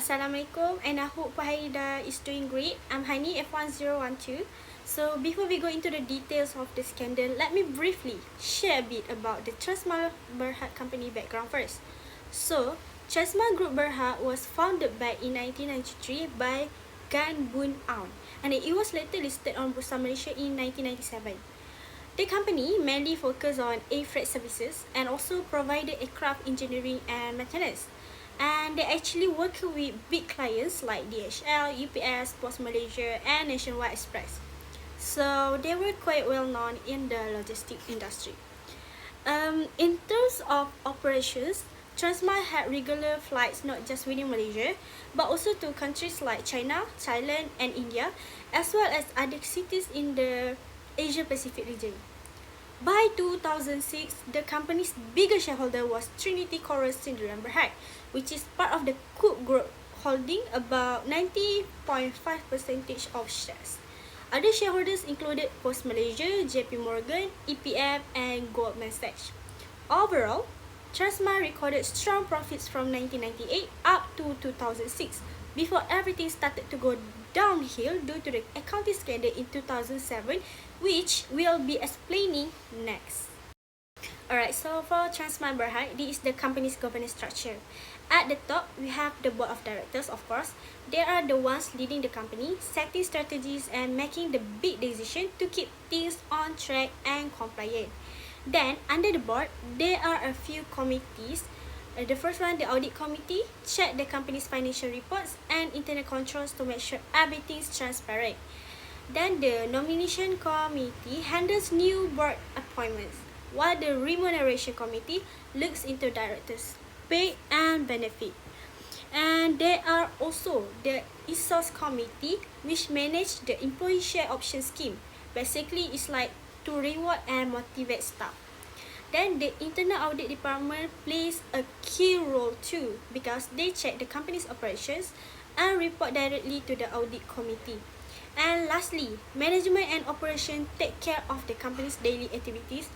Assalamualaikum, and I hope Wahida is doing great. I'm Hani F1012. So before we go into the details of the scandal, let me briefly share a bit about the Transmile Bhd company background first. So Transmile Group Bhd was founded back in 1993 by Gan Boon Aun, and it was later listed on Bursa Malaysia in 1997. The company mainly focused on air freight services and also provided aircraft engineering and maintenance. And they actually work with big clients like DHL, UPS, Post Malaysia, and Nationwide Express. So they were quite well known in the logistics industry. In terms of operations, Transmile had regular flights not just within Malaysia, but also to countries like China, Thailand, and India, as well as other cities in the Asia Pacific region. By 2006, the company's biggest shareholder was Trinity Coral Syndrome Bhd, which is part of the Cook Group, holding about 90.5% of shares. Other shareholders included Post Malaysia, JP Morgan, EPF, and Goldman Sachs. Overall, Transmile recorded strong profits from 1998 up to 2006, before everything started to go downhill due to the accounting scandal in 2007, which we'll be explaining next. Alright, so for Transmile Bhd, this is the company's governance structure. At the top, we have the board of directors, of course. They are the ones leading the company, setting strategies and making the big decision to keep things on track and compliant. Then, under the board, there are a few committees. The first one, the audit committee, check the company's financial reports and internal controls to make sure everything's transparent. Then the nomination committee handles new board appointments, while the remuneration committee looks into directors' pay and benefit. And there are also the ESOS committee, which manage the employee share option scheme. Basically, it's like to reward and motivate staff. Then the internal audit department plays a key role too, because they check the company's operations and report directly to the audit committee. And lastly, management and operation take care of the company's daily activities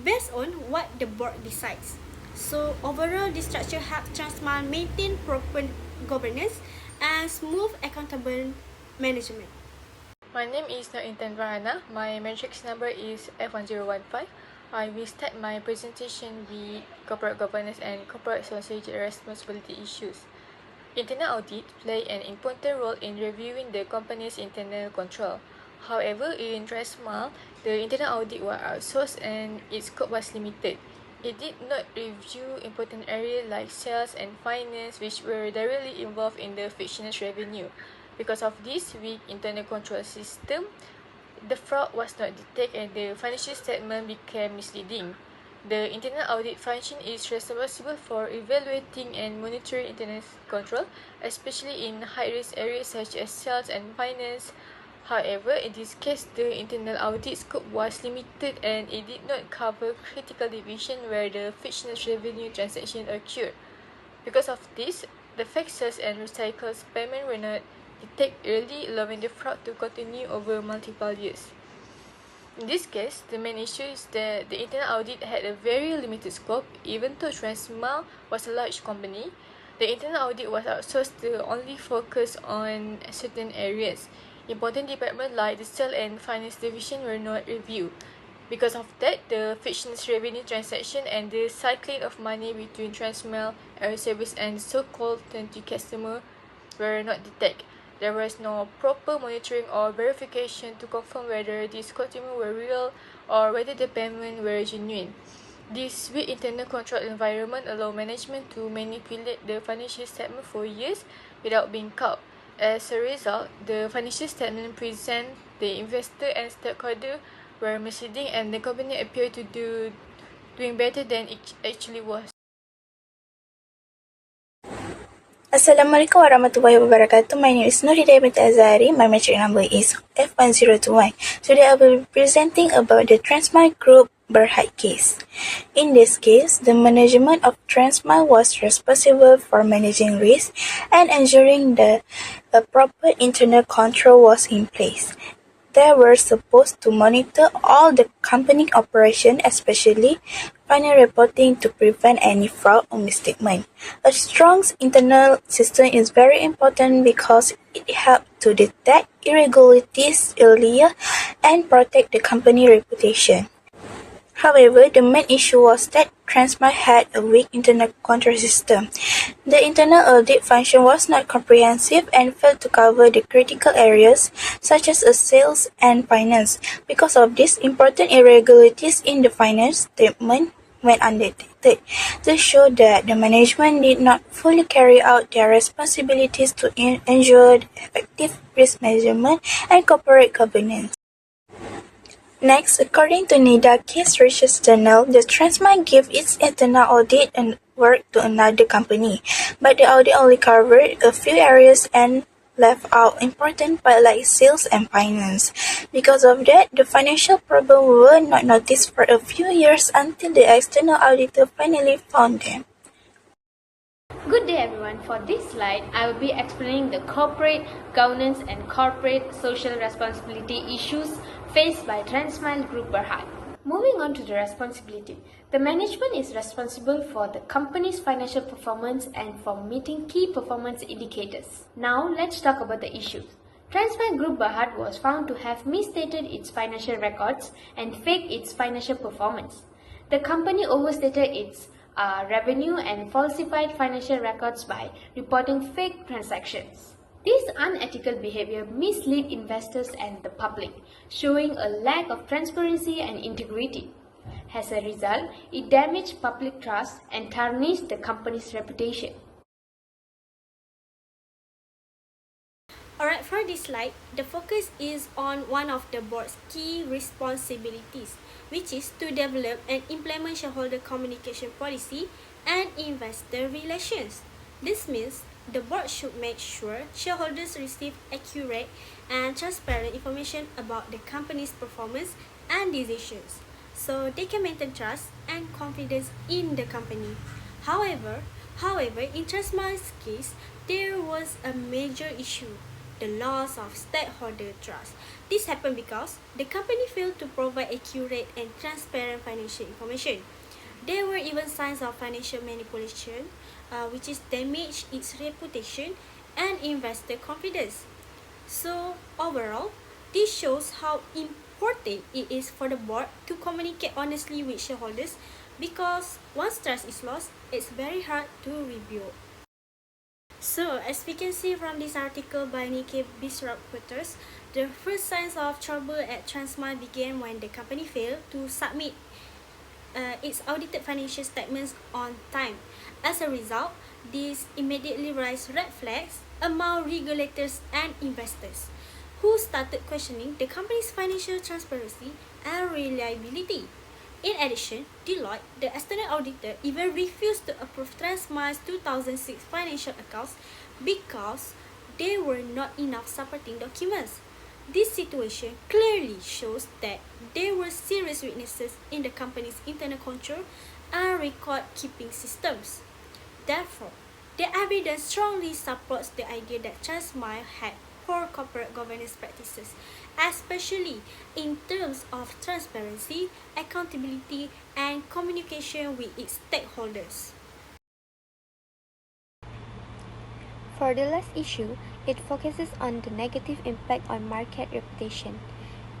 based on what the board decides. So overall, this structure helps Transmile maintain proper governance and smooth accountable management. My name is Intan Rahana. My matrix number is F1015. I will start my presentation with corporate governance and corporate social responsibility issues. Internal audit play an important role in reviewing the company's internal control. However, in Transmile, the internal audit was outsourced and its scope was limited. It did not review important areas like sales and finance, which were directly involved in the frictionless revenue. Because of this weak internal control system, the fraud was not detected and the financial statement became misleading. The internal audit function is responsible for evaluating and monitoring internal control, especially in high-risk areas such as sales and finance. However, in this case, the internal audit scope was limited and it did not cover critical division where the frictionless revenue transaction occurred. Because of this, the faxes and recycles payment were not detected early, allowing the fraud to continue over multiple years. In this case, the main issue is that the internal audit had a very limited scope. Even though Transmile was a large company, the internal audit was outsourced to only focus on certain areas. Important departments like the sales and finance division were not reviewed. Because of that, the frictionless revenue transaction and the cycling of money between Transmile, Air Service and so-called turnkey customer were not detected. There was no proper monitoring or verification to confirm whether these customers were real or whether the payment were genuine. This weak internal control environment allowed management to manipulate the financial statement for years without being caught. As a result, the financial statement present the investor and stakeholder were misleading and the company appeared to doing better than it actually was. Assalamualaikum warahmatullahi wabarakatuh. My name is Nurhidayah binti Azhari. My matric number is F1021. Today I will be presenting about the Transmile Group Bhd case. In this case, the management of Transmile was responsible for managing risk and ensuring that a proper internal control was in place. They were supposed to monitor all the company operation, especially final reporting, to prevent any fraud or misstatement. A strong internal system is very important because it helps to detect irregularities earlier and protect the company reputation. However, the main issue was that Transmile had a weak internal control system. The internal audit function was not comprehensive and failed to cover the critical areas such as sales and finance. Because of this, important irregularities in the finance statement went undetected. This showed that the management did not fully carry out their responsibilities to ensure effective risk management and corporate governance. Next, according to NIDA Case Research Journal, the Transmile gave its internal audit and work to another company, but the audit only covered a few areas and left out important parts like sales and finance. Because of that, the financial problems were not noticed for a few years until the external auditor finally found them. Good day everyone. For this slide, I will be explaining the corporate governance and corporate social responsibility issues faced by Transmile Group Bhd. Moving on to the responsibility. The management is responsible for the company's financial performance and for meeting key performance indicators. Now let's talk about the issues. Transmile Group Bhd was found to have misstated its financial records and faked its financial performance. The company overstated its revenue and falsified financial records by reporting fake transactions. This unethical behavior misled investors and the public, showing a lack of transparency and integrity. As a result, it damaged public trust and tarnished the company's reputation. Alright, for this slide, the focus is on one of the board's key responsibilities, which is to develop and implement shareholder communication policy and investor relations. This means the board should make sure shareholders receive accurate and transparent information about the company's performance and decisions, so they can maintain trust and confidence in the company. However, in Transmile's case, there was a major issue: the loss of stakeholder trust. This happened because the company failed to provide accurate and transparent financial information. There were even signs of financial manipulation, which is damaged its reputation and investor confidence. So overall, this shows how important it is for the board to communicate honestly with shareholders, because once trust is lost, it's very hard to rebuild. So, as we can see from this article by Nikkei Reporters, the first signs of trouble at Transmile began when the company failed to submit its audited financial statements on time. As a result, this immediately raised red flags among regulators and investors, who started questioning the company's financial transparency and reliability. In addition, Deloitte, the external auditor, even refused to approve Transmile's 2006 financial accounts because there were not enough supporting documents. This situation clearly shows that there were serious weaknesses in the company's internal control and record-keeping systems. Therefore, the evidence strongly supports the idea that Transmile had poor corporate governance practices, especially in terms of transparency, accountability, and communication with its stakeholders. For the last issue, it focuses on the negative impact on market reputation.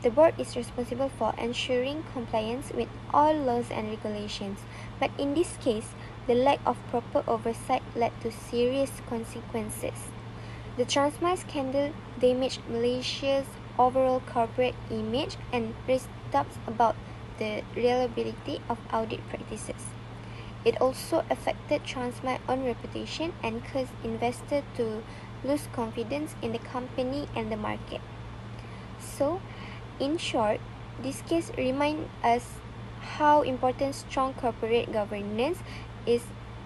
The board is responsible for ensuring compliance with all laws and regulations, but in this case, the lack of proper oversight led to serious consequences. The Transmile scandal damaged Malaysia's overall corporate image and raised doubts about the reliability of audit practices. It also affected Transmile's own reputation and caused investors to lose confidence in the company and the market. So, in short, this case reminds us how important strong corporate governance is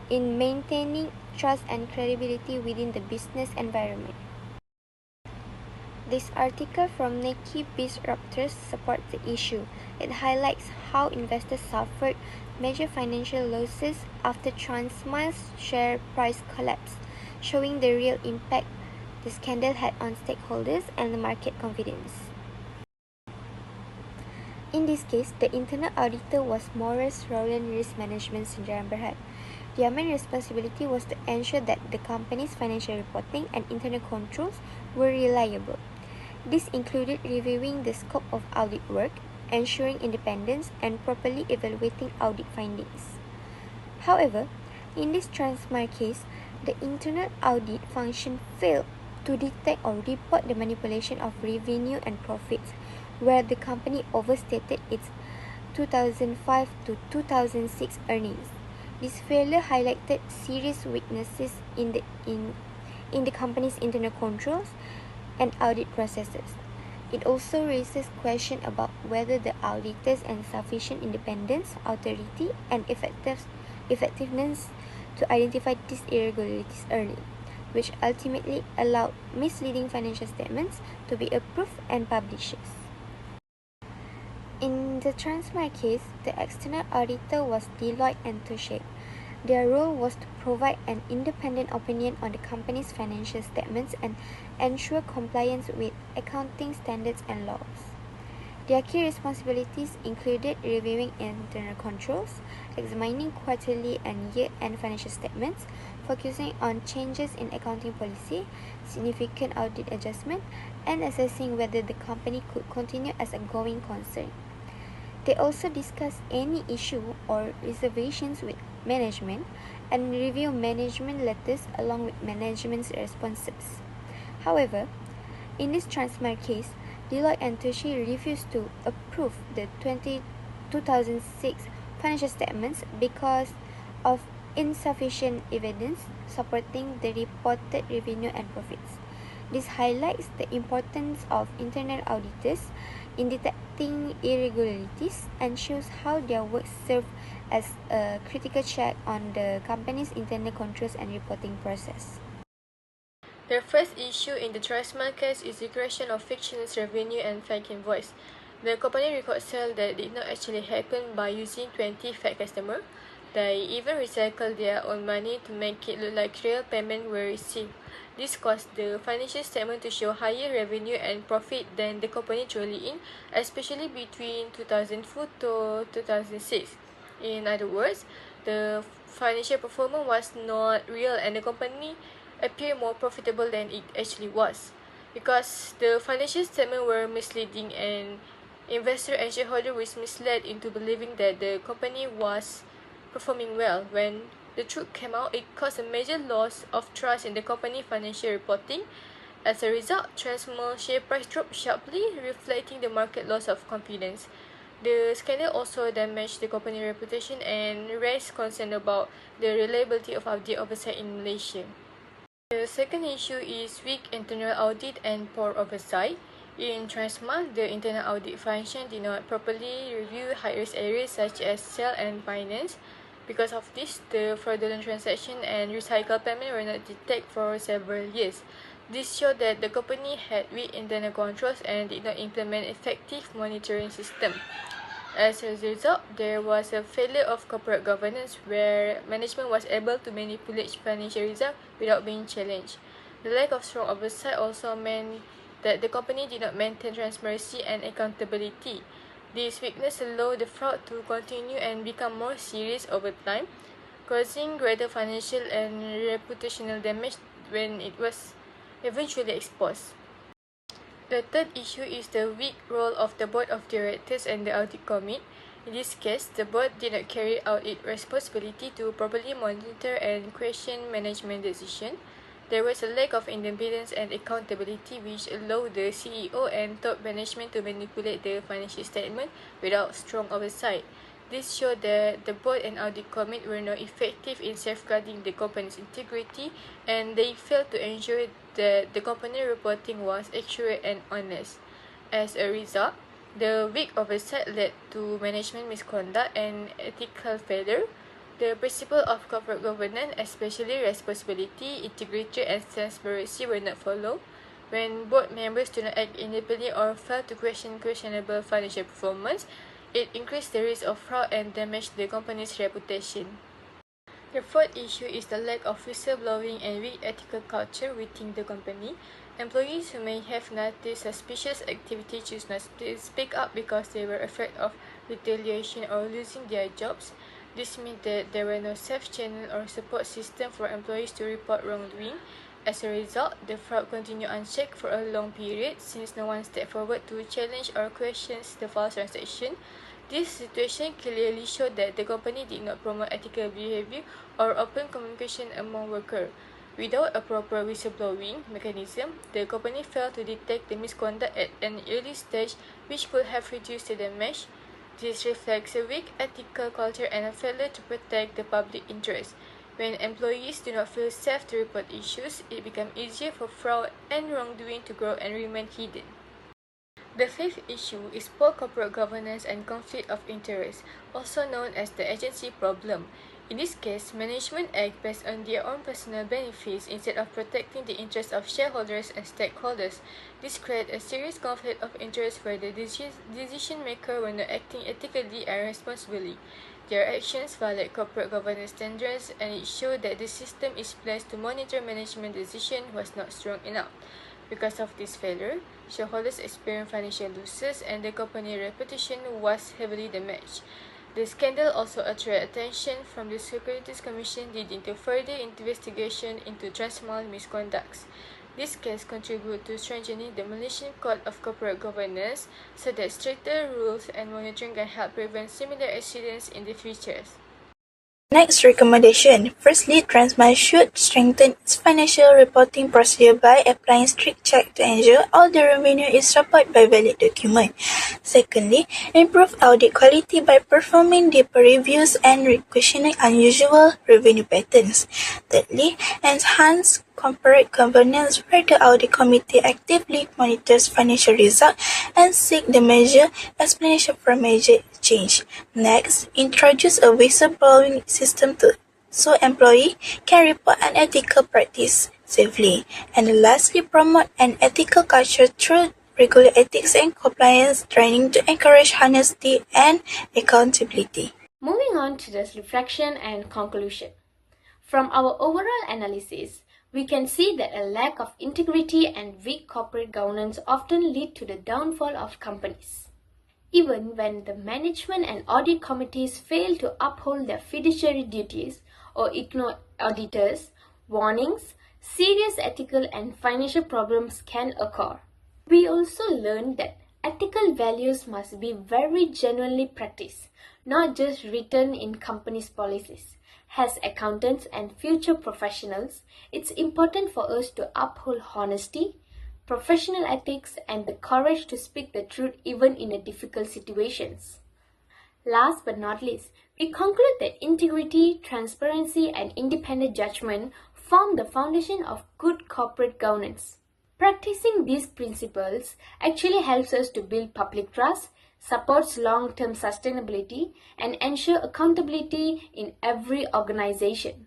in maintaining trust and credibility within the business environment. This article from Nikkei Reporters supports the issue. It highlights how investors suffered major financial losses after Transmile's share price collapse, showing the real impact the scandal had on stakeholders and the market confidence. In this case, the internal auditor was Morris Rowland Risk Management Sdn Bhd. Their main responsibility was to ensure that the company's financial reporting and internal controls were reliable. This included reviewing the scope of audit work, ensuring independence, and properly evaluating audit findings. However, in this Transmile case, the internal audit function failed to detect or report the manipulation of revenue and profits, where the company overstated its 2005 to 2006 earnings. This failure highlighted serious weaknesses in the company's internal controls and audit processes. It also raises questions about whether the auditors had sufficient independence, authority, and effectiveness to identify these irregularities early, which ultimately allowed misleading financial statements to be approved and published. In the Transmile case, the external auditor was Deloitte and Touche. Their role was to provide an independent opinion on the company's financial statements and ensure compliance with accounting standards and laws. Their key responsibilities included reviewing internal controls, examining quarterly and year-end financial statements, focusing on changes in accounting policy, significant audit adjustment, and assessing whether the company could continue as a going concern. They also discuss any issue or reservations with management and review management letters along with management's responses. However, in this Transmile case, Deloitte and Touche refused to approve the 2006 financial statements because of insufficient evidence supporting the reported revenue and profits. This highlights the importance of internal auditors in detecting irregularities and shows how their work serves as a critical check on the company's internal controls and reporting process. The first issue in the Transmile case is the creation of fictitious revenue and fake invoice. The company records sales that did not actually happen by using 20 fake customers. They even recycled their own money to make it look like real payment were received. This caused the financial statement to show higher revenue and profit than the company truly in, especially between 2004 to 2006. In other words, the financial performance was not real and the company appeared more profitable than it actually was. Because the financial statements were misleading and investor and shareholder was misled into believing that the company was performing well. When the truth came out, it caused a major loss of trust in the company financial reporting. As a result, Transmile share price dropped sharply, reflecting the market loss of confidence. The scandal also damaged the company reputation and raised concern about the reliability of audit oversight in Malaysia. The second issue is weak internal audit and poor oversight. In Transmile, the internal audit function did not properly review high-risk areas such as sales and finance. Because of this, the fraudulent transaction and recycled payment were not detected for several years. This showed that the company had weak internal controls and did not implement effective monitoring system. As a result, there was a failure of corporate governance where management was able to manipulate financial results without being challenged. The lack of strong oversight also meant that the company did not maintain transparency and accountability. This weakness allowed the fraud to continue and become more serious over time, causing greater financial and reputational damage when it was eventually exposed. The third issue is the weak role of the board of directors and the audit committee. In this case, the board did not carry out its responsibility to properly monitor and question management decisions. There was a lack of independence and accountability which allowed the CEO and top management to manipulate the financial statement without strong oversight. This showed that the board and audit committee were not effective in safeguarding the company's integrity and they failed to ensure that the company reporting was accurate and honest. As a result, the weak oversight led to management misconduct and ethical failure. The principle of corporate governance, especially responsibility, integrity, and transparency, were not followed. When board members do not act independently or fail to question questionable financial performance, it increased the risk of fraud and damaged the company's reputation. The fourth issue is the lack of whistleblowing and weak ethical culture within the company. Employees who may have noticed suspicious activity choose not to speak up because they were afraid of retaliation or losing their jobs. This means that there were no safe channel or support system for employees to report wrongdoing. As a result, the fraud continued unchecked for a long period since no one stepped forward to challenge or question the false transaction. This situation clearly showed that the company did not promote ethical behavior or open communication among workers. Without a proper whistleblowing mechanism, the company failed to detect the misconduct at an early stage, which could have reduced the damage. This reflects a weak ethical culture and a failure to protect the public interest. When employees do not feel safe to report issues, it becomes easier for fraud and wrongdoing to grow and remain hidden. The fifth issue is poor corporate governance and conflict of interest, also known as the agency problem. In this case, management act based on their own personal benefits instead of protecting the interests of shareholders and stakeholders. This creates a serious conflict of interest where the decision maker were not acting ethically and responsibly. Their actions violate corporate governance standards, and it showed that the system is placed to monitor management decision was not strong enough. Because of this failure, shareholders experienced financial losses and the company's reputation was heavily damaged. The scandal also attracted attention from the Securities Commission, leading to further investigation into Transmile misconducts. This case contributed to strengthening the Malaysian Code of Corporate Governance so that stricter rules and monitoring can help prevent similar accidents in the future. Next recommendation. Firstly, Transmile should strengthen its financial reporting procedure by applying strict checks to ensure all the revenue is supported by valid documents. Secondly, improve audit quality by performing deeper reviews and questioning unusual revenue patterns. Thirdly, enhance corporate governance where the audit committee actively monitors financial results and seek the major explanation for major change. Next, introduce a whistleblowing system so employee can report unethical practice safely. And lastly, promote an ethical culture through regular ethics and compliance training to encourage honesty and accountability. Moving on to the reflection and conclusion. From our overall analysis, we can see that a lack of integrity and weak corporate governance often lead to the downfall of companies. Even when the management and audit committees fail to uphold their fiduciary duties or ignore auditors, warnings, serious ethical and financial problems can occur. We also learned that ethical values must be very genuinely practiced, not just written in companies' policies. As accountants and future professionals, it's important for us to uphold honesty, professional ethics, and the courage to speak the truth even in difficult situations. Last but not least, we conclude that integrity, transparency, and independent judgment form the foundation of good corporate governance. Practicing these principles actually helps us to build public trust, supports long-term sustainability, and ensure accountability in every organization.